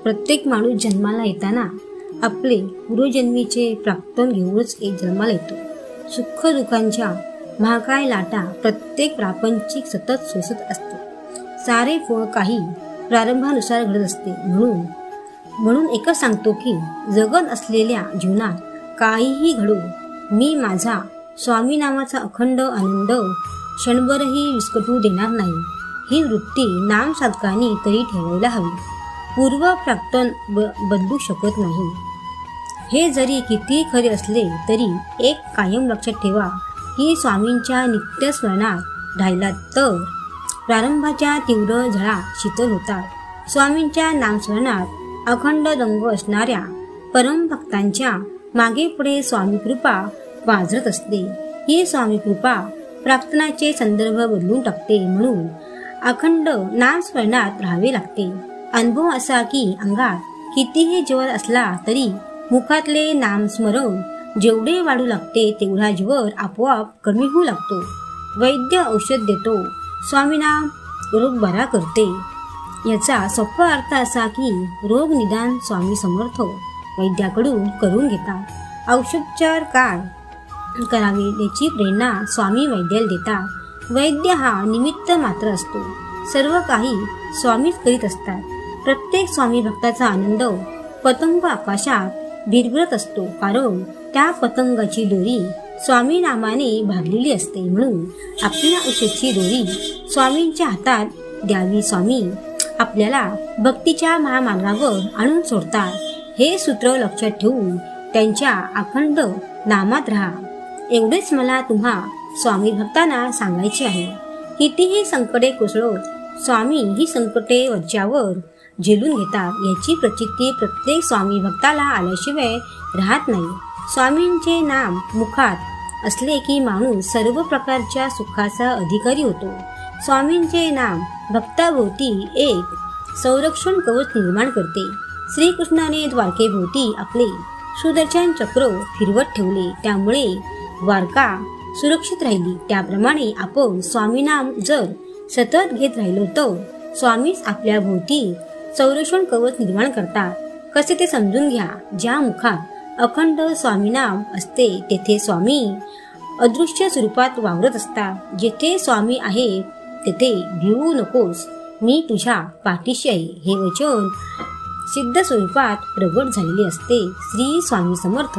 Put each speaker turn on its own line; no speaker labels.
प्रत्येक माणूस जन्माला येताना आपले पूर्वजन्मीचे प्राक्तन घेऊनच जन्माला येतो. सुख दुःखांच्या महाकाय लाटा प्रत्येक प्रापंचिक सतत सोसत असतो. सारे फळ काही प्रारंभानुसार घडत असते. म्हणून एकच सांगतो की जगत असलेल्या जीवनात काहीही घडो, मी माझा स्वामी नामाचा अखंड आनंद क्षणभरही विस्कटू देणार नाही. ही वृत्ती नाम साधकांनी तरी ठेवायला हवी. पूर्व प्राक्तन बदलू शकत नाही. हे जरी किती खरे असले तरी एक कायम लक्षात ठेवा की स्वामींच्या नित्य स्मरणात राहिला तर प्रारंभाच्या तीव्र झळा शीतल होतात. स्वामींच्या नामस्मरणात अखंड दंग असणाऱ्या परमभक्तांच्या मागे पुढे स्वामी कृपा वाजरत असते. ही स्वामी कृपा प्रार्थनाचे संदर्भ बदलून टाकते. म्हणून अखंड नामस्मरणात राहावे लागते. अनुभव असा की अंगात कितीही ज्वर असला तरी मुखातले नामस्मरण जेवढे वाढू लागते तेवढा ज्वर आपोआप कमी होऊ लागतो. वैद्य औषध देतो, स्वामीनाम रोग बरा करते. याचा सोपा अर्थ असा की रोग निदान स्वामी समर्थ वैद्याकडून करून घेतात. औषधोपचार काय करावे याची प्रेरणा स्वामी वैद्याला देतात. वैद्य हा निमित्त मात्र असतो. सर्व काही स्वामीच करीत असतात. प्रत्येक स्वामी भक्ताचा आनंद पतंग आकाशात भिरभिरत असतो, कारण त्या पतंगाची दोरी स्वामी नामाने बांधलेली असते. म्हणून आपल्या आयुष्याची दोरी स्वामींच्या हातात द्यावी. स्वामी आपल्याला भक्तीच्या महामार्गावर आणून सोडतात. हे सूत्र लक्षात ठेवून त्यांच्या अखंड नामात राहा. एवढेच मला तुम्हा स्वामी भक्तांना सांगायचे आहे. कितीही संकटे कोसळत स्वामी ही संकटे वरच्यावर झेलून घेतात. याची प्रचिती प्रत्येक स्वामी भक्ताला आल्याशिवाय राहत नाही. स्वामींचे नाम मुखात असले की माणूस सर्व प्रकारच्या सुखाचा अधिकारी होतो. स्वामींचे नाम भक्ताभोवती एक संरक्षण कवच निर्माण करते. श्रीकृष्णाने द्वारकेभोवती आपले सुदर्शन चक्र फिरवत ठेवले, त्यामुळे द्वारका सुरक्षित राहिली. त्याप्रमाणे आपण स्वामीनाम जर सतत घेत राहिलो तर स्वामीच आपल्या भोवती संरक्षण कवच निर्माण करतात. कसे ते समजून घ्या. ज्या मुखात अखंड स्वामीनाम असते तेथे स्वामी अदृश्य स्वरूपात वावरत असतात. जेथे स्वामी आहे तेथे भिवू नकोस, मी तुझ्या पाठीशी आहे हे वचन सिद्ध स्वरूपात प्रगट झालेले असते. श्री स्वामी समर्थ.